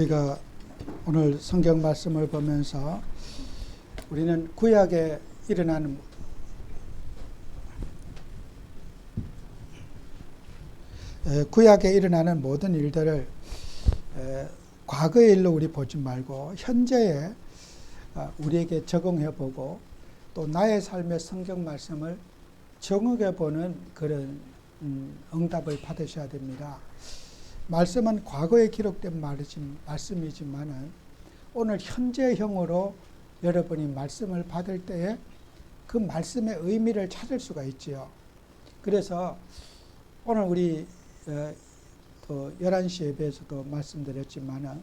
우리가 오늘 성경 말씀을 보면서 우리는 구약에 일어나는 모든 일들을 과거의 일로 우리 보지 말고 현재에 우리에게 적용해 보고 또 나의 삶의 성경 말씀을 정확해 보는 그런 응답을 받으셔야 됩니다. 말씀은 과거에 기록된 말씀이지만은 오늘 현재형으로 여러분이 말씀을 받을 때에 그 말씀의 의미를 찾을 수가 있지요. 그래서 오늘 우리 또 11시 예배에서도 말씀드렸지만은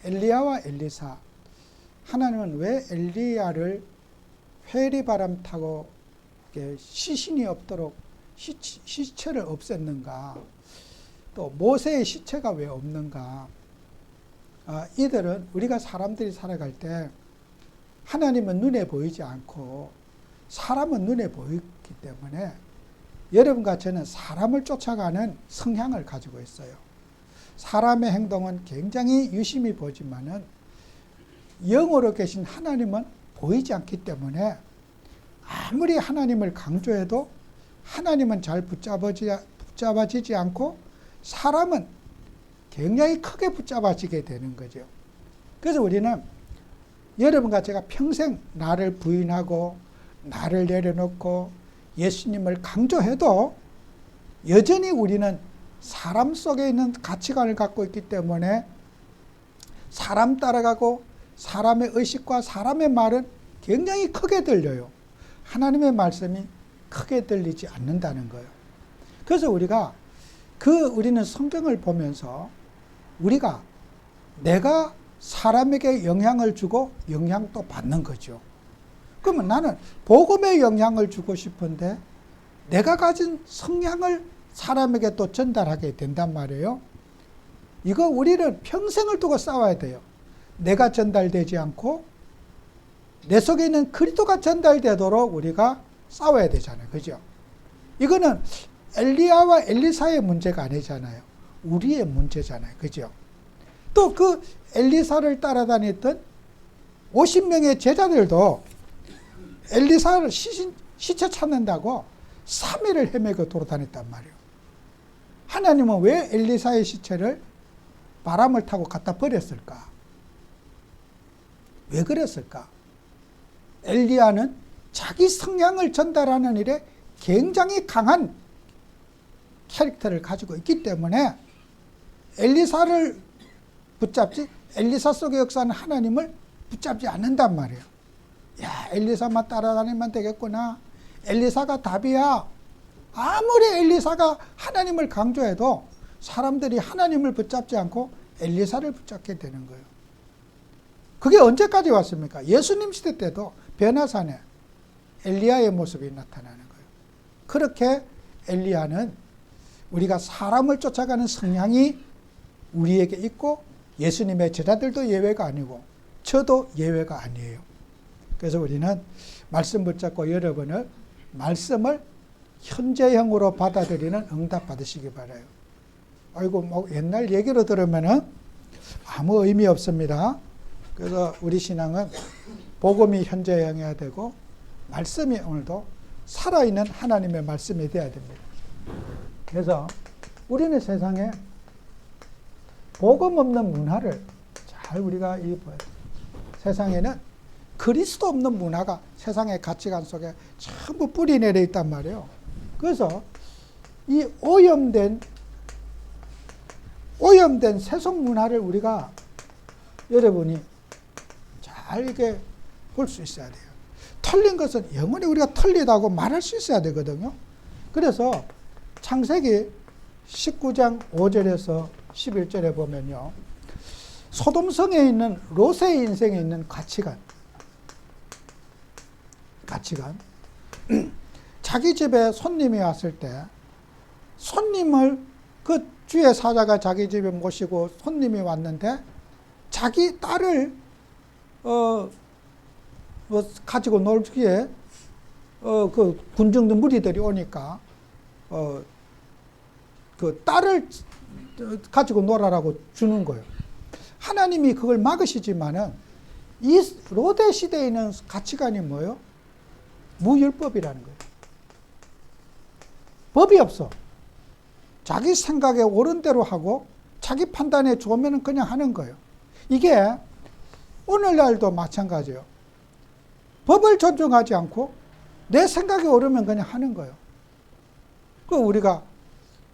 엘리야와 엘리사, 하나님은 왜 엘리야를 회리바람 타고 시신이 없도록 시체를 없앴는가? 또 모세의 시체가 왜 없는가? 이들은 우리가 사람들이 살아갈 때 하나님은 눈에 보이지 않고 사람은 눈에 보이기 때문에 여러분과 저는 사람을 쫓아가는 성향을 가지고 있어요. 사람의 행동은 굉장히 유심히 보지만은 영으로 계신 하나님은 보이지 않기 때문에 아무리 하나님을 강조해도 하나님은 잘 붙잡아지지 않고 사람은 굉장히 크게 붙잡아지게 되는 거죠. 그래서 우리는 여러분과 제가 평생 나를 부인하고 나를 내려놓고 예수님을 강조해도 여전히 우리는 사람 속에 있는 가치관을 갖고 있기 때문에 사람 따라가고 사람의 의식과 사람의 말은 굉장히 크게 들려요. 하나님의 말씀이 크게 들리지 않는다는 거예요. 그래서 우리는 성경을 보면서 내가 사람에게 영향을 주고 영향도 받는 거죠. 그러면 나는 복음에 영향을 주고 싶은데 내가 가진 성향을 사람에게 또 전달하게 된단 말이에요. 이거 우리는 평생을 두고 싸워야 돼요. 내가 전달되지 않고 내 속에 있는 그리스도가 전달되도록 우리가 싸워야 되잖아요. 그죠? 이거는 엘리야와 엘리사의 문제가 아니잖아요. 우리의 문제잖아요. 그죠? 또 그 엘리사를 따라다녔던 50명의 제자들도 엘리사를 시체 찾는다고 3일을 헤매고 돌아다녔단 말이에요. 하나님은 왜 엘리사의 시체를 바람을 타고 갖다 버렸을까? 왜 그랬을까? 엘리야는 자기 성향을 전달하는 일에 굉장히 강한 캐릭터를 가지고 있기 때문에 엘리사를 붙잡지, 엘리사 속의 역사는 하나님을 붙잡지 않는단 말이에요. 야, 엘리사만 따라다니면 되겠구나. 엘리사가 답이야. 아무리 엘리사가 하나님을 강조해도 사람들이 하나님을 붙잡지 않고 엘리사를 붙잡게 되는 거예요. 그게 언제까지 왔습니까? 예수님 시대 때도 변화산에 엘리야의 모습이 나타나는 거예요. 그렇게 엘리야는 우리가 사람을 쫓아가는 성향이 우리에게 있고 예수님의 제자들도 예외가 아니고 저도 예외가 아니에요. 그래서 우리는 말씀 붙잡고 여러분을 말씀을 현재형으로 받아들이는 응답 받으시기 바라요. 아이고, 뭐 옛날 얘기로 들으면은 아무 의미 없습니다. 그래서 우리 신앙은 복음이 현재형이어야 되고 말씀이 오늘도 살아있는 하나님의 말씀이 되어야 됩니다. 그래서 우리는 세상에 복음 없는 문화를 잘 우리가 세상에는 그리스도 없는 문화가 세상의 가치관 속에 전부 뿌리 내려 있단 말이에요. 그래서 이 오염된 세속 문화를 우리가 여러분이 잘 이렇게 볼 수 있어야 돼요. 틀린 것은 영원히 우리가 틀리다고 말할 수 있어야 되거든요. 그래서 창세기 19장 5절에서 11절에 보면요. 소돔성에 있는 롯의 인생에 있는 가치관. 자기 집에 손님이 왔을 때 손님을 그 주의 사자가 자기 집에 모시고 손님이 왔는데 자기 딸을 가지고 놀기에 그 군중들 무리들이 오니까 그 딸을 가지고 놀아라고 주는 거예요. 하나님이 그걸 막으시지만은 이 로대 시대에 있는 가치관이 뭐예요? 무율법이라는 거예요. 법이 없어. 자기 생각에 옳은 대로 하고 자기 판단에 좋으면 그냥 하는 거예요. 이게 오늘날도 마찬가지예요. 법을 존중하지 않고 내 생각에 오르면 그냥 하는 거예요. 그 우리가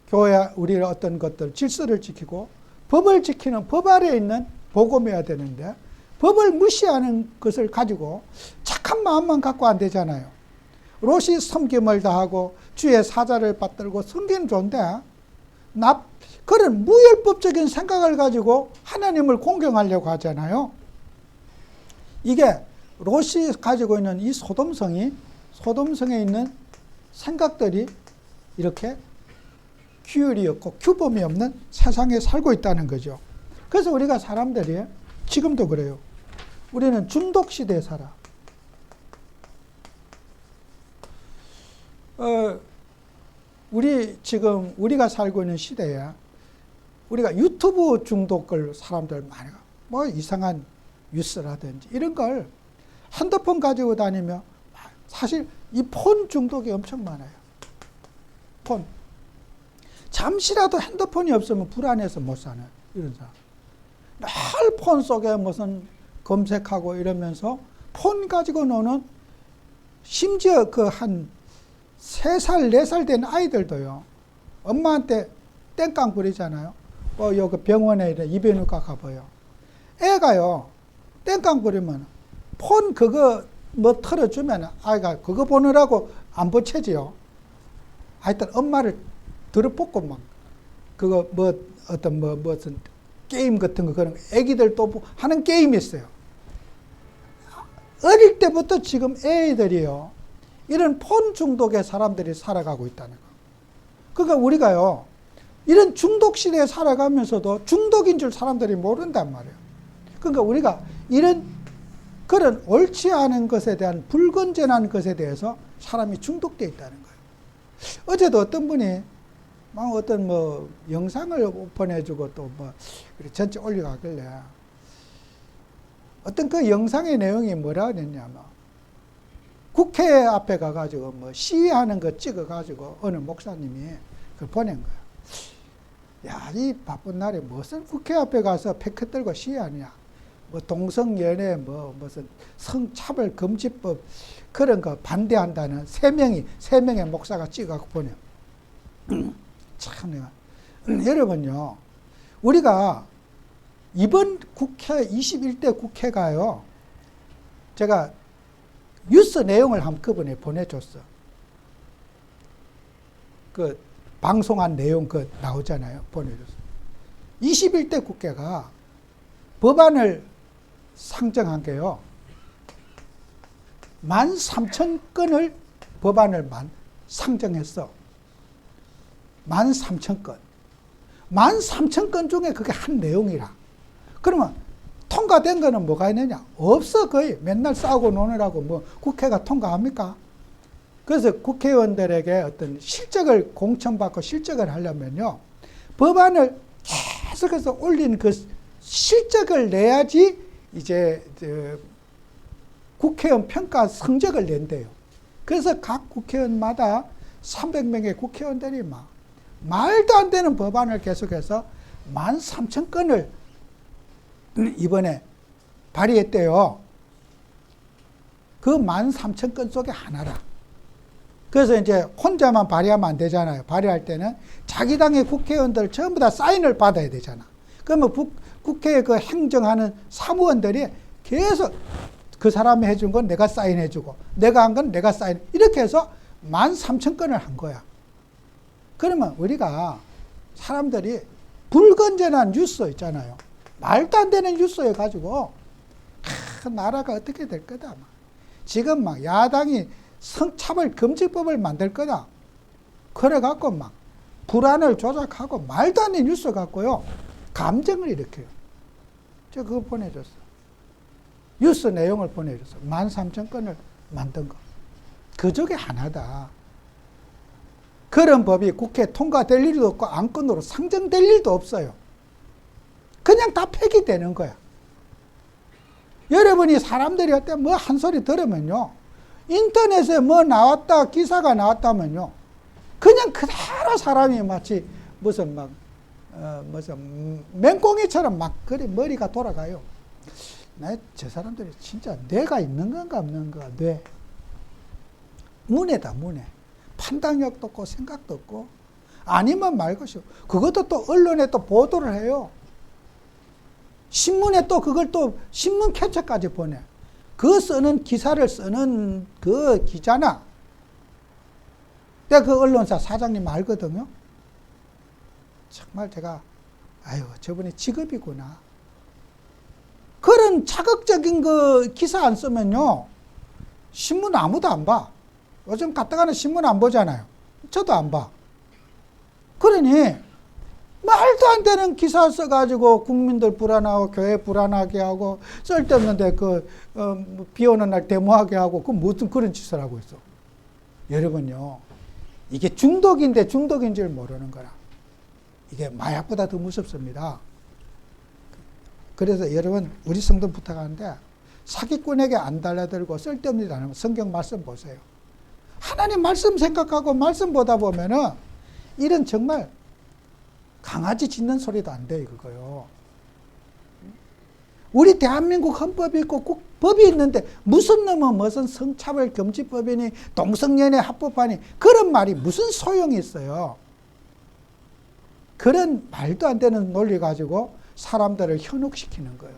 교회 우리의 어떤 것들 질서를 지키고 법을 지키는 법 아래에 있는 복음이어야 되는데 법을 무시하는 것을 가지고 착한 마음만 갖고 안 되잖아요. 롯이 섬김을 다하고 주의 사자를 받들고 섬기는 좋은데 그런 무율법적인 생각을 가지고 하나님을 공경하려고 하잖아요. 이게 롯이 가지고 있는 이 소돔성에 있는 생각들이 이렇게 규율이 없고 규범이 없는 세상에 살고 있다는 거죠. 그래서 우리가 사람들이 지금도 그래요. 우리는 중독 시대에 살아. 우리가 살고 있는 시대에 우리가 유튜브 중독을 사람들 많이 뭐 이상한 뉴스라든지 이런 걸 핸드폰 가지고 다니며 사실 이 폰 중독이 엄청 많아요. 폰. 잠시라도 핸드폰이 없으면 불안해서 못 사는 이런 사람. 늘 폰 속에 무슨 검색하고 이러면서 폰 가지고 노는 심지어 그 한 3살, 4살 된 아이들도요. 엄마한테 땡깡 부리잖아요. 여기 병원에 이비인후과 가봐요. 애가요. 땡깡 부리면 폰 그거 뭐 틀어주면 아이가 그거 보느라고 안 보채지요. 하여튼 엄마를 들어붙고 막 그거 무슨 게임 같은 거 그런 거 애기들 또 하는 게임이 있어요. 어릴 때부터 지금 애들이요. 이런 폰 중독의 사람들이 살아가고 있다는 거. 그러니까 우리가요. 이런 중독 시대에 살아가면서도 중독인 줄 사람들이 모른단 말이에요. 그러니까 우리가 그런 옳지 않은 것에 대한 불건전한 것에 대해서 사람이 중독되어 있다는 거예요. 어제도 어떤 분이 어떤 영상을 오픈해주고 또 전체 올려가길래 어떤 그 영상의 내용이 뭐라 했냐면 국회 앞에 가가지고 시위하는 거 찍어가지고 어느 목사님이 그걸 보낸 거예요. 야, 이 바쁜 날에 무슨 국회 앞에 가서 패크 들고 시위하냐. 동성연애, 무슨 성차별 금지법 그런 거 반대한다는 세 명의 목사가 찍어갖고 보내요. 참 내가 여러분요, 우리가 이번 국회 21대 국회가요, 제가 뉴스 내용을 한꺼번에 보내줬어. 그 방송한 내용 나오잖아요. 보내줬어. 21대 국회가 법안을 상정한 게요. 13,000건을 법안을 상정했어. 13,000건. 13,000건 중에 그게 한 내용이라. 그러면 통과된 거는 뭐가 있느냐? 없어. 거의 맨날 싸우고 노느라고 국회가 통과합니까? 그래서 국회의원들에게 어떤 실적을 공천받고 실적을 하려면요. 법안을 계속해서 올린 그 실적을 내야지 이제 국회의원 평가 성적을 낸대요. 그래서 각 국회의원마다 300명의 국회의원들이 말도 안 되는 법안을 계속해서 13,000건을 이번에 발의했대요. 그 13,000건 속에 하나라. 그래서 이제 혼자만 발의하면 안 되잖아요. 발의할 때는 자기 당의 국회의원들 전부 다 사인을 받아야 되잖아. 그러면 국회에 그 행정하는 사무원들이 계속 그 사람이 해준 건 내가 사인해주고 내가 한 건 내가 사인, 이렇게 해서 13,000건을 한 거야. 그러면 우리가 사람들이 불건전한 뉴스 있잖아요. 말도 안 되는 뉴스에 가지고 나라가 어떻게 될 거다. 지금 야당이 성차별 금지법을 만들 거다. 그래갖고 불안을 조작하고 말도 안 되는 뉴스 갖고요. 감정을 일으켜요. 저 그거 보내줬어. 뉴스 내용을 보내줬어. 13,000건을 만든 거. 그 중에 하나다. 그런 법이 국회에 통과될 일도 없고 안건으로 상정될 일도 없어요. 그냥 다 폐기되는 거야. 여러분이 사람들이 할 때 뭐 한 소리 들으면요, 인터넷에 뭐 나왔다, 기사가 나왔다면요, 그냥 그대로 사람이 마치 무슨 무슨 맹꽁이처럼 막 그리 머리가 돌아가요. 저 사람들이 진짜 뇌가 있는 건가 없는 건가, 뇌. 문해다, 문해. 판단력도 없고 생각도 없고 아니면 말 것이고, 그것도 또 언론에 또 보도를 해요. 신문에 또 그걸 또 신문 캡처까지 보내. 그 쓰는 기사를 쓰는 그 기자나, 내가 그 언론사 사장님 알거든요. 정말 제가 아유, 저분이 직업이구나. 그런 자극적인 그 기사 안 쓰면요, 신문 아무도 안 봐. 요즘 갔다가는 신문 안 보잖아요. 저도 안 봐. 그러니 말도 안 되는 기사 써가지고 국민들 불안하고 교회 불안하게 하고 쓸데없는데 비 오는 날 데모하게 하고 그 무슨 그런 짓을 하고 있어. 여러분요, 이게 중독인데 중독인 줄 모르는 거라. 이게 마약보다 더 무섭습니다. 그래서 여러분, 우리 성도 부탁하는데 사기꾼에게 안 달라들고 쓸데없는 일 안 하면 성경 말씀 보세요. 하나님 말씀 생각하고 말씀 보다 보면은 이런 정말 강아지 짖는 소리도 안 돼, 그거요. 우리 대한민국 헌법이 있고 법이 있는데 무슨 놈은 무슨 성차별 금지법이니 동성연애 합법하니 그런 말이 무슨 소용이 있어요. 그런 말도 안 되는 논리 가지고 사람들을 현혹시키는 거예요.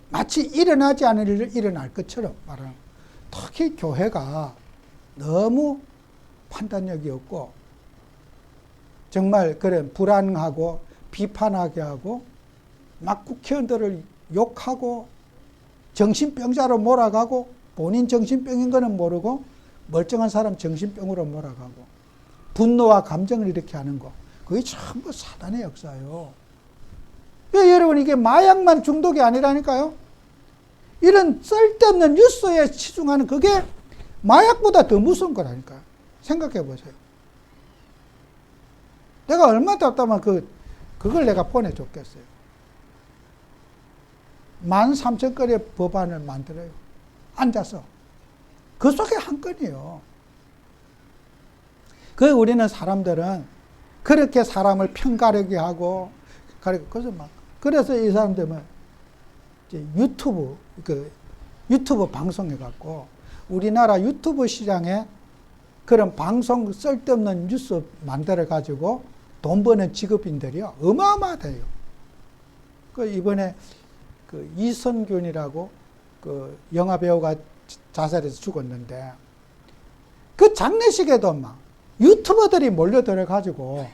마치 일어나지 않을 일을 일어날 것처럼 말하는 거예요. 특히 교회가 너무 판단력이 없고 정말 그런 불안하고 비판하게 하고 막 국회의원들을 욕하고 정신병자로 몰아가고 본인 정신병인 거는 모르고 멀쩡한 사람 정신병으로 몰아가고 분노와 감정을 이렇게 하는 거, 그게 전부 사단의 역사예요. 여러분, 이게 마약만 중독이 아니라니까요. 이런 쓸데없는 뉴스에 치중하는 그게 마약보다 더 무서운 거라니까요. 생각해 보세요. 내가 얼마나 답답하면 그걸 내가 보내줬겠어요. 13,000건의 법안을 만들어요. 앉아서. 그 속에 한 건이에요. 우리는 사람들은 그렇게 사람을 편가르게 하고, 그래서 이 사람들은 유튜브 방송해갖고, 우리나라 유튜브 시장에 그런 방송 쓸데없는 뉴스 만들어가지고 돈 버는 직업인들이요, 어마어마하대요. 이번에 이선균이라고 영화배우가 자살해서 죽었는데, 그 장례식에도 막 유튜버들이 몰려들어가지고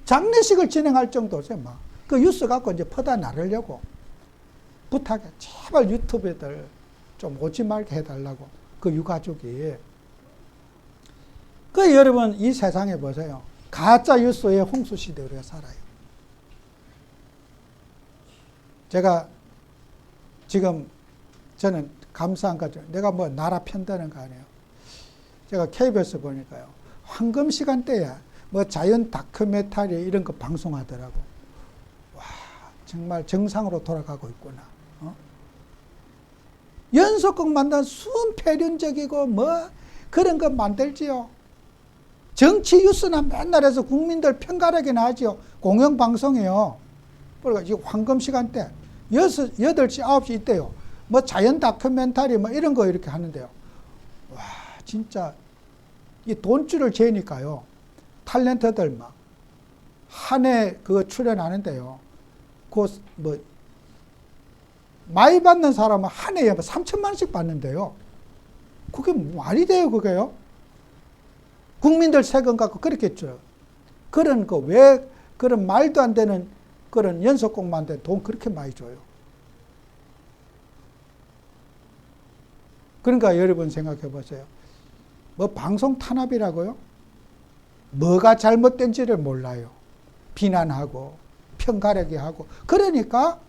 장례식을 진행할 정도죠. 막 그 뉴스 갖고 이제 퍼다 나르려고 부탁해. 제발 유튜버들 좀 오지 말게 해달라고. 그 유가족이. 여러분, 이 세상에 보세요. 가짜 뉴스의 홍수 시대에 우리가 살아요. 제가 지금 저는 감사한 거죠. 내가 뭐 나라 편드는 거 아니에요. 제가 KBS 보니까요, 황금 시간대에 뭐 자연 다큐멘터리 이런 거 방송하더라고. 와, 정말 정상으로 돌아가고 있구나. 연속극 만든 순폐륜적이고 뭐 그런 거 만들지요. 정치 뉴스나 맨날 해서 국민들 편가르기나 하지요. 공영방송이요. 그러니까 이 황금 시간대 8시, 9시 이때요. 뭐 자연 다큐멘터리 뭐 이런 거 이렇게 하는데요. 와, 진짜 이 돈줄을 재니까요. 탤런트들 막 한 해 그거 출연하는데요. 뭐 많이 받는 사람은 한 해에 3천만 원씩 받는데요. 그게 말이 돼요, 그게요? 국민들 세금 갖고 그렇게 줘요. 왜 그런 말도 안 되는 그런 연속곡만 돈 그렇게 많이 줘요. 그러니까 여러분 생각해 보세요. 뭐 방송 탄압이라고요? 뭐가 잘못된지를 몰라요. 비난하고 편가르기 하고. 그러니까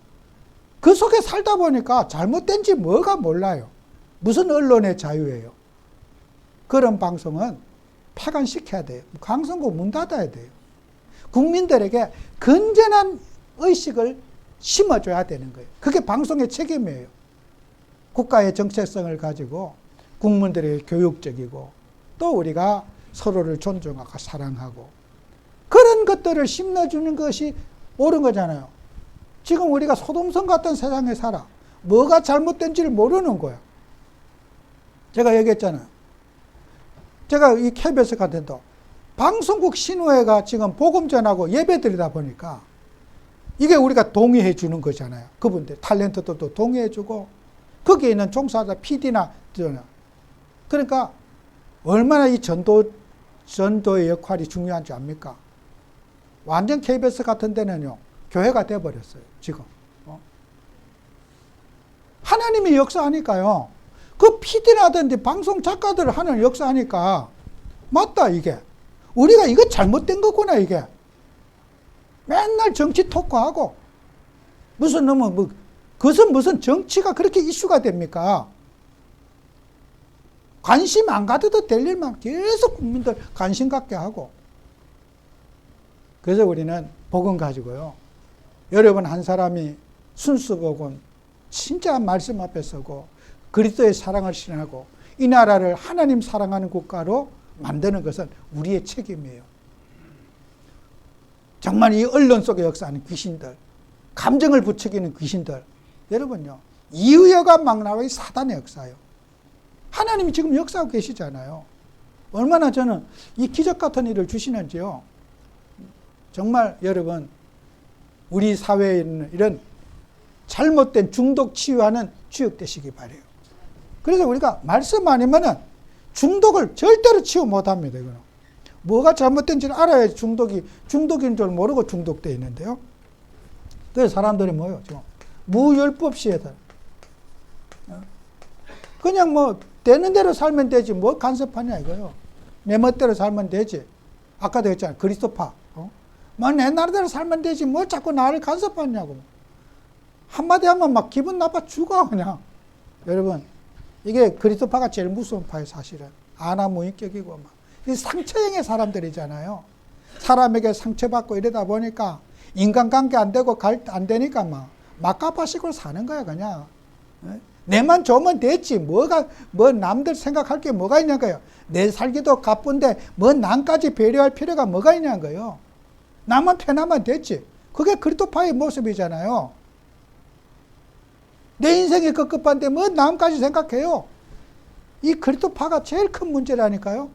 그 속에 살다 보니까 잘못된지 뭐가 몰라요. 무슨 언론의 자유예요. 그런 방송은 폐간시켜야 돼요. 방송국 문 닫아야 돼요. 국민들에게 건전한 의식을 심어줘야 되는 거예요. 그게 방송의 책임이에요. 국가의 정체성을 가지고 국민들에게 교육적이고 또 우리가 서로를 존중하고 사랑하고 그런 것들을 심어주는 것이 옳은 거잖아요. 지금 우리가 소돔성 같은 세상에 살아. 뭐가 잘못된지를 모르는 거야. 제가 얘기했잖아요. 제가 이 KBS 같은데 방송국 신호회가 지금 복음 전하고 예배 드리다 보니까 이게 우리가 동의해 주는 거잖아요. 그분들 탤런트들도 동의해 주고 거기에 있는 종사자 PD나 그러니까 얼마나 이 전도의 역할이 중요한지 압니까? 완전 KBS 같은 데는요 교회가 돼버렸어요. 지금 하나님이 역사하니까요. 그 PD라든지 방송 작가들 하는 역사하니까 맞다 이게. 우리가 이거 잘못된 거구나 이게. 맨날 정치 토크하고 무슨 너무 그것은 무슨 정치가 그렇게 이슈가 됩니까? 관심 안 가져도 될 일만 계속 국민들 관심 갖게 하고. 그래서 우리는 복음 가지고요. 여러분 한 사람이 순수 복음 진짜 말씀 앞에 서고 그리스도의 사랑을 실현하고 이 나라를 하나님 사랑하는 국가로 만드는 것은 우리의 책임이에요. 정말 이 언론 속에 역사하는 귀신들, 감정을 부추기는 귀신들, 여러분요 이유여가 막 나와 이 사단의 역사예요. 하나님이 지금 역사하고 계시잖아요. 얼마나 저는 이 기적 같은 일을 주시는지요. 정말 여러분 우리 사회에 있는 이런 잘못된 중독 치유하는 주역되시기 바라요. 그래서 우리가 말씀 아니면은 중독을 절대로 치유 못합니다. 이거는. 뭐가 잘못된지를 알아야 중독인 줄 모르고 중독되어 있는데요. 그래서 사람들이 뭐예요? 지금 무율법시에다. 그냥 뭐 되는 대로 살면 되지 뭐 간섭하냐 이거요. 내 멋대로 살면 되지. 아까도 했잖아요. 그리스도파. 내 나름대로 살면 되지 뭐 자꾸 나를 간섭하냐고. 한마디 하면 막 기분 나빠 죽어 그냥. 여러분 이게 그리스도파가 제일 무서운 파예요 사실은. 아나무인격이고 막. 이 상처형의 사람들이잖아요. 사람에게 상처받고 이러다 보니까 인간관계 안 되고 안 되니까 막 막가파식으로 사는 거야 그냥. 내만 좋으면 됐지 뭐 남들 생각할 게 뭐가 있냐고요. 내 살기도 가쁜데 뭐 남까지 배려할 필요가 뭐가 있냐고요. 나만 편하면 됐지. 그게 그리스도파의 모습이잖아요. 내 인생이 급급한데 뭐 남까지 생각해요. 이 그리스도파가 제일 큰 문제라니까요.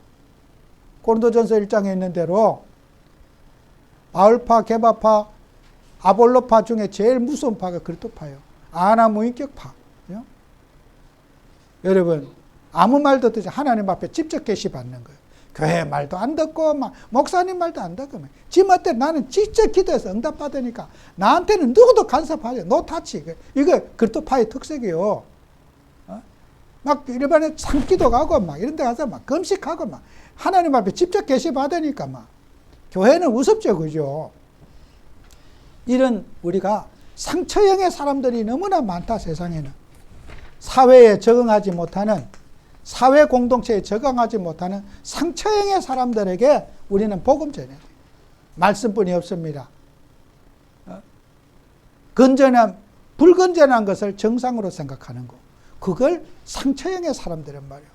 고린도전서 1장에 있는 대로 바울파, 게바파, 아볼로파 중에 제일 무서운 파가 그리스도파예요. 아나무인격파. 여러분 아무 말도 듣지 하나님 앞에 직접 계시받는 거예요. 교회 말도 안 듣고 막 목사님 말도 안 듣고 지 멋대로 나는 직접 기도해서 응답받으니까 나한테는 누구도 간섭하지 노 타치. 이거 그리스도파의 특색이에요. 막 일반에 산기도 가고 막 이런 데 가서 막 금식하고 막 하나님 앞에 직접 계시받으니까 막 교회는 우습죠. 그죠? 이런 우리가 상처형의 사람들이 너무나 많다 세상에는. 사회에 적응하지 못하는 사회 공동체에 적응하지 못하는 상처형의 사람들에게 우리는 복음 전해야 돼요. 말씀뿐이 없습니다. 건전한 불건전한 것을 정상으로 생각하는 거. 그걸 상처형의 사람들은 말이에요.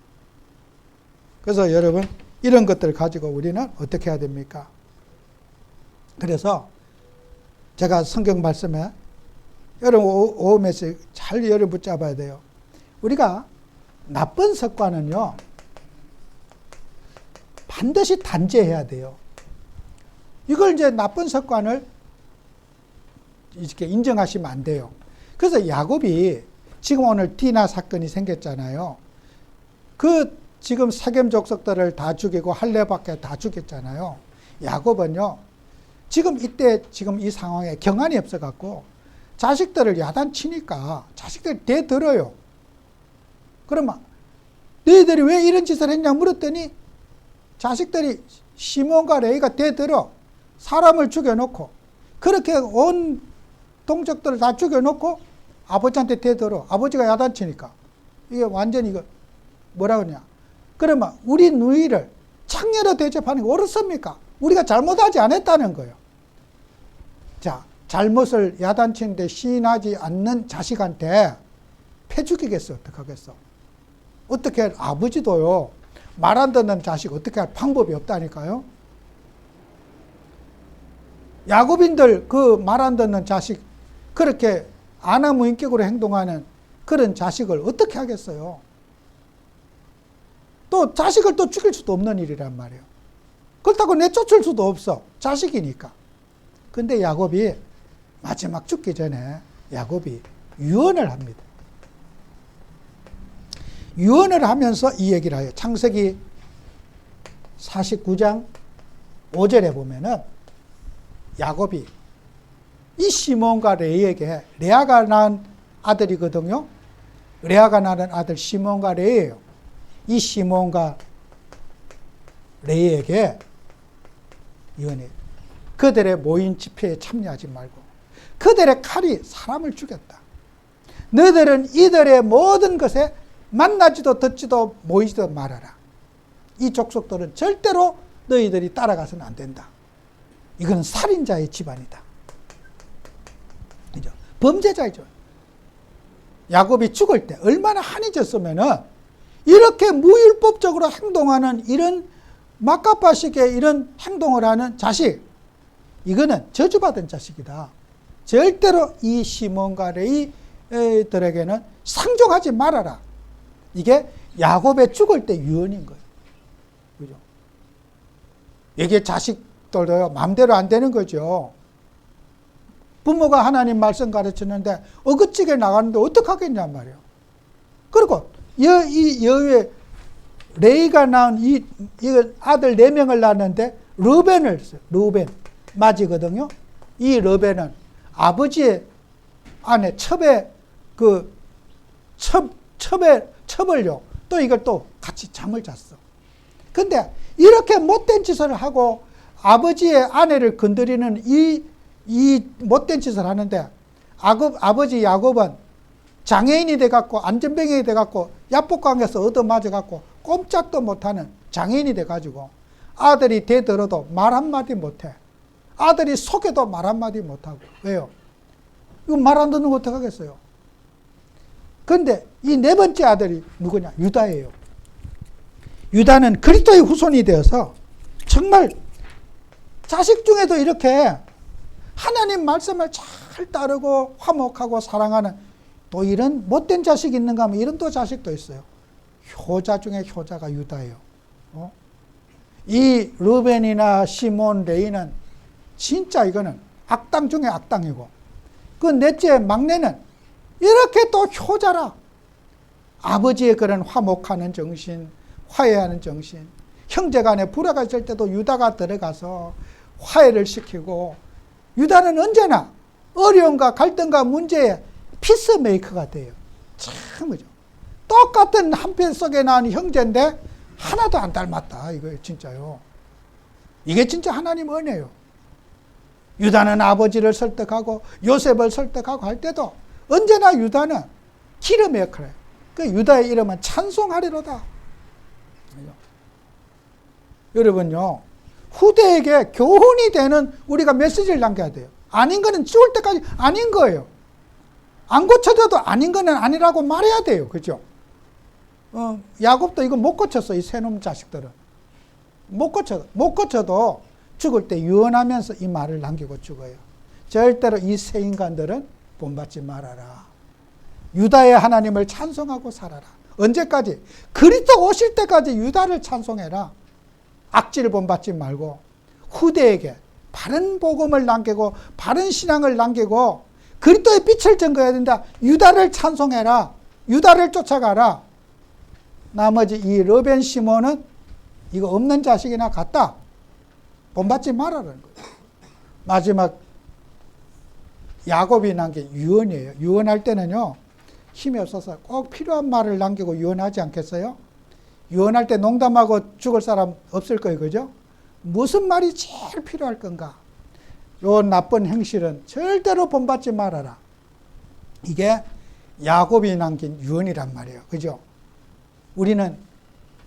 그래서 여러분 이런 것들을 가지고 우리는 어떻게 해야 됩니까? 그래서 제가 성경 말씀에 여러분 오음에서 잘 열을 붙잡아야 돼요. 우리가 나쁜 습관은요 반드시 단죄해야 돼요. 이걸 이제 나쁜 습관을 이렇게 인정하시면 안 돼요. 그래서 야곱이 지금 오늘 디나 사건이 생겼잖아요. 그 지금 세겜 족속들을 다 죽이고 할례밖에 다 죽였잖아요. 야곱은요 지금 이때 지금 이 상황에 경안이 없어갖고 자식들을 야단치니까 자식들이 대들어요. 그러면 너희들이 왜 이런 짓을 했냐 물었더니 자식들이 시몬과 레이가 대들어 사람을 죽여놓고 그렇게 온 동족들을 다 죽여놓고 아버지한테 대들어 아버지가 야단치니까 이게 완전히 이거 뭐라 그러냐. 그러면 우리 누이를 창녀로 대접하는 게 옳습니까? 우리가 잘못하지 않았다는 거예요. 잘못을 야단치는데 시인하지 않는 자식한테 패 죽이겠어? 어떡하겠어? 어떻게 아버지도요, 말 안 듣는 자식 어떻게 할 방법이 없다니까요? 야곱인들 그 말 안 듣는 자식, 그렇게 아나무인격으로 행동하는 그런 자식을 어떻게 하겠어요? 또 자식을 또 죽일 수도 없는 일이란 말이에요. 그렇다고 내쫓을 수도 없어. 자식이니까. 근데 야곱이 마지막 죽기 전에 야곱이 유언을 합니다. 유언을 하면서 이 얘기를 해요. 창세기 49장 5절에 보면은 야곱이 이 시몬과 레이에게, 레아가 낳은 아들이거든요. 레아가 낳은 아들 시몬과 레이예요. 이 시몬과 레이에게 유언해. 그들의 모인 집회에 참여하지 말고 그들의 칼이 사람을 죽였다. 너희들은 이들의 모든 것에 만나지도 듣지도 모이지도 말아라. 이 족속들은 절대로 너희들이 따라가서는 안 된다. 이건 살인자의 집안이다. 그죠? 범죄자이죠. 야곱이 죽을 때 얼마나 한해졌으면은 이렇게 무율법적으로 행동하는 이런 막가빠식의 이런 행동을 하는 자식, 이거는 저주받은 자식이다. 절대로 이 시몬과 레이들에게는 상종하지 말아라. 이게 야곱의 죽을 때 유언인 거예요. 그죠? 이게 자식들도 마음대로 안 되는 거죠. 부모가 하나님 말씀 가르쳤는데 어긋지게 나가는데 어떡하겠냔 말이에요. 그리고 이 여우의 레이가 낳은 이 아들 4명을 낳았는데 르벤을 했어요. 르벤 맞이거든요. 이 르벤은 아버지의 아내 첩의 첩을요, 또 이걸 또 같이 잠을 잤어. 근데 이렇게 못된 짓을 하고 아버지의 아내를 건드리는 이 못된 짓을 하는데 아버지 야곱은 장애인이 돼갖고 안전병이 돼갖고 야복강에서 얻어맞아갖고 꼼짝도 못하는 장애인이 돼가지고 아들이 대들어도 말 한마디 못해. 아들이 속여도 말 한마디 못하고. 왜요? 이거 말 안 듣는 거 어떡하겠어요? 그런데 이 4번째 아들이 누구냐? 유다예요. 유다는 그리스도의 후손이 되어서 정말 자식 중에도 이렇게 하나님 말씀을 잘 따르고 화목하고 사랑하는 또 이런 못된 자식이 있는가 하면 이런 또 자식도 있어요. 효자 중에 효자가 유다예요. 이 르벤이나 시몬, 레이는 진짜 이거는 악당 중에 악당이고, 그 넷째 막내는 이렇게 또 효자라. 아버지의 그런 화목하는 정신, 화해하는 정신, 형제간에 불화가 있을 때도 유다가 들어가서 화해를 시키고, 유다는 언제나 어려움과 갈등과 문제에 피스메이커가 돼요. 참, 그죠? 똑같은 한 편 속에 나온 형제인데 하나도 안 닮았다. 이거 진짜요. 이게 진짜 하나님 은혜예요. 유다는 아버지를 설득하고 요셉을 설득하고 할 때도 언제나 유다는 기름의 역할을 해요. 그 유다의 이름은 찬송하리로다. 여러분요, 후대에게 교훈이 되는 우리가 메시지를 남겨야 돼요. 아닌 거는 죽을 때까지 아닌 거예요. 안 고쳐져도 아닌 거는 아니라고 말해야 돼요. 그죠? 야곱도 이거 못 고쳤어. 이 세놈 자식들은. 못 고쳐도 죽을 때 유언하면서 이 말을 남기고 죽어요. 절대로 이 새 인간들은 본받지 말아라. 유다의 하나님을 찬송하고 살아라. 언제까지? 그리스도 오실 때까지 유다를 찬송해라. 악질을 본받지 말고 후대에게 바른 복음을 남기고 바른 신앙을 남기고 그리스도의 빛을 증거해야 된다. 유다를 찬송해라. 유다를 쫓아가라. 나머지 이 르벤 시몬은 이거 없는 자식이나 같다. 본받지 말아라는 거예요. 마지막 야곱이 남긴 유언이에요. 유언할 때는요, 힘이 없어서 꼭 필요한 말을 남기고 유언하지 않겠어요? 유언할 때 농담하고 죽을 사람 없을 거예요. 그죠? 무슨 말이 제일 필요할 건가? 요 나쁜 행실은 절대로 본받지 말아라. 이게 야곱이 남긴 유언이란 말이에요. 그죠? 우리는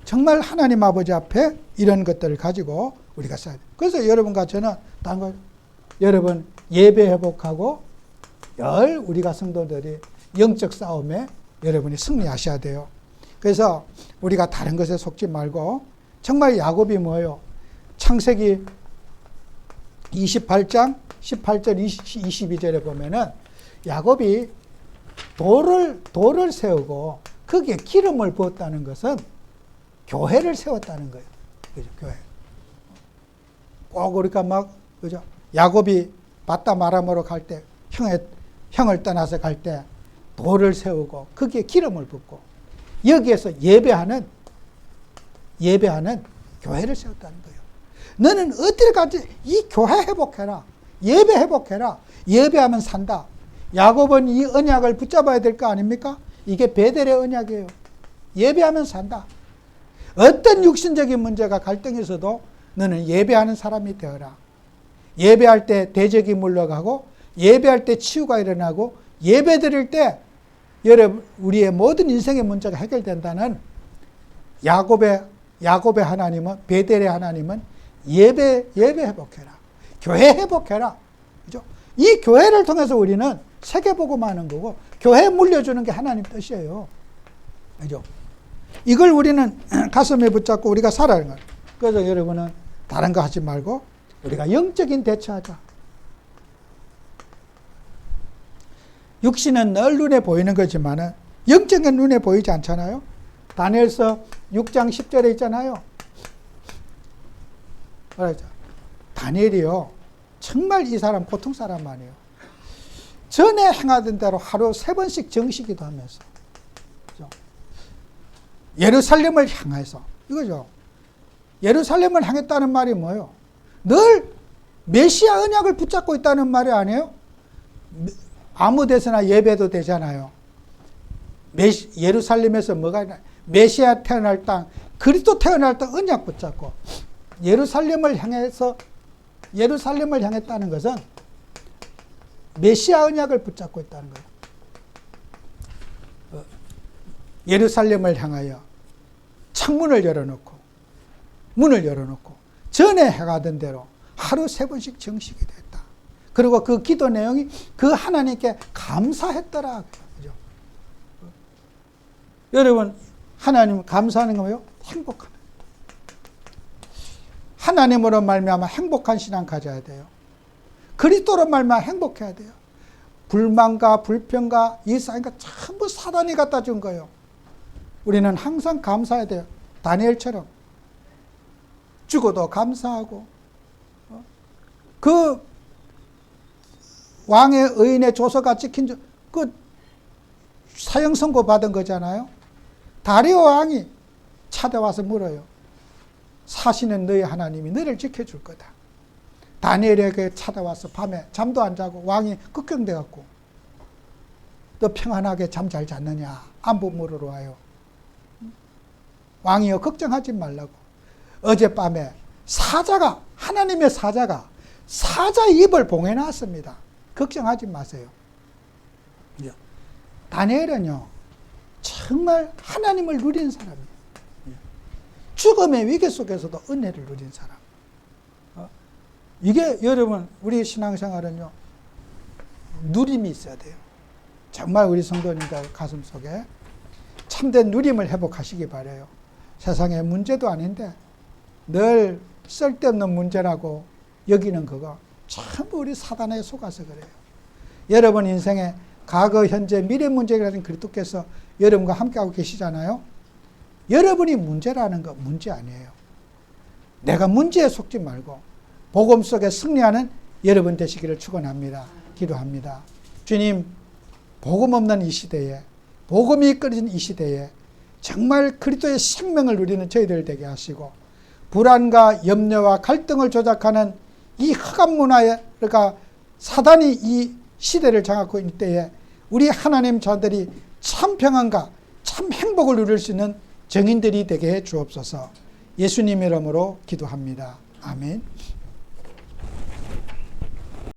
정말 하나님 아버지 앞에 이런 것들을 가지고 우리가 써야 돼요. 그래서 여러분과 저는 다른 거 여러분 예배 회복하고 우리가 성도들이 영적 싸움에 여러분이 승리하셔야 돼요. 그래서 우리가 다른 것에 속지 말고 정말 야곱이 뭐예요? 창세기 28장 18절 22절에 보면은 야곱이 돌을 세우고 거기에 기름을 부었다는 것은 교회를 세웠다는 거예요. 그죠? 교회. 꼭 우리가 그죠? 야곱이 바다 마람으로 갈 때, 형을 떠나서 갈 때 돌을 세우고 거기에 기름을 붓고 여기에서 예배하는 교회를 세웠다는 거예요. 너는 어디를 가지? 이 교회 회복해라. 예배 회복해라. 예배하면 산다. 야곱은 이 언약을 붙잡아야 될 거 아닙니까? 이게 베델의 언약이에요. 예배하면 산다. 어떤 육신적인 문제가 갈등에서도 너는 예배하는 사람이 되어라. 예배할 때 대적이 물러가고 예배할 때 치유가 일어나고 예배 드릴 때 우리의 모든 인생의 문제가 해결된다는 야곱의 하나님은, 베델의 하나님은 예배 회복해라. 교회 회복해라. 그죠? 이 교회를 통해서 우리는 세계복음하는 거고 교회 물려주는 게 하나님 뜻이에요. 그죠? 이걸 우리는 가슴에 붙잡고 우리가 살아야 하는 거예요. 그래서 여러분은 다른 거 하지 말고 우리가 영적인 대처하자. 육신은 늘 눈에 보이는 거지만 영적인 눈에 보이지 않잖아요. 다니엘서 6장 10절에 있잖아요. 그러죠. 다니엘이요. 정말 이 사람 보통 사람 아니에요. 전에 행하던 대로 하루 3번씩 정시기도 하면서 그죠? 예루살렘을 향해서 이거죠. 예루살렘을 향했다는 말이 뭐예요? 늘 메시아 언약을 붙잡고 있다는 말이 아니에요? 아무 데서나 예배도 되잖아요. 예루살렘에서 뭐가 있나? 메시아 태어날 땅, 그리스도 태어날 땅 언약 붙잡고 예루살렘을 향했다는 것은 메시아 언약을 붙잡고 있다는 거예요. 예루살렘을 향하여 창문을 열어놓고 문을 열어놓고 전에 해가던 대로 하루 3번씩 정식이 됐다. 그리고 그 기도 내용이 그 하나님께 감사했더라. 그죠? 여러분 하나님 감사하는 거 뭐예요? 행복하다. 하나님으로 말미암아 행복한 신앙 가져야 돼요. 그리스도로 말미암아 행복해야 돼요. 불만과 불평과 이 쌓인 거 전부 사단이 갖다 준 거예요. 우리는 항상 감사해야 돼요. 다니엘처럼 죽어도 감사하고 그 왕의 의인의 조서가 찍힌 그 사형 선고 받은 거잖아요. 다리오 왕이 찾아와서 물어요. 사시는 너희 하나님이 너를 지켜줄 거다. 다니엘에게 찾아와서 밤에 잠도 안 자고 왕이 걱정돼 갖고 너 평안하게 잠 잘 잤느냐 안부 물으러 와요. 왕이요 걱정하지 말라고. 어젯밤에 하나님의 사자가 사자의 입을 봉해놨습니다. 걱정하지 마세요. 다니엘은요 정말 하나님을 누린 사람이에요. 죽음의 위기 속에서도 은혜를 누린 사람. 이게 여러분 우리 신앙생활은요 누림이 있어야 돼요. 정말 우리 성도님들 가슴 속에 참된 누림을 회복하시기 바라요. 세상에 문제도 아닌데 늘 쓸데없는 문제라고 여기는 그거 전부 우리 사단에 속아서 그래요. 여러분 인생에 과거, 현재, 미래 문제라는 그리스도께서 여러분과 함께하고 계시잖아요. 여러분이 문제라는 거 문제 아니에요. 내가 문제에 속지 말고 복음 속에 승리하는 여러분 되시기를 축원합니다. 기도합니다. 주님, 복음 없는 이 시대에, 복음이 끊어진 이 시대에 정말 그리스도의 생명을 누리는 저희들 되게 하시고 불안과 염려와 갈등을 조작하는 이 흑암 문화가 사단이 이 시대를 장악하고 있는 때에 우리 하나님 자들이 참 평안과 참 행복을 누릴 수 있는 정인들이 되게 해 주옵소서. 예수님 이름으로 기도합니다. 아멘.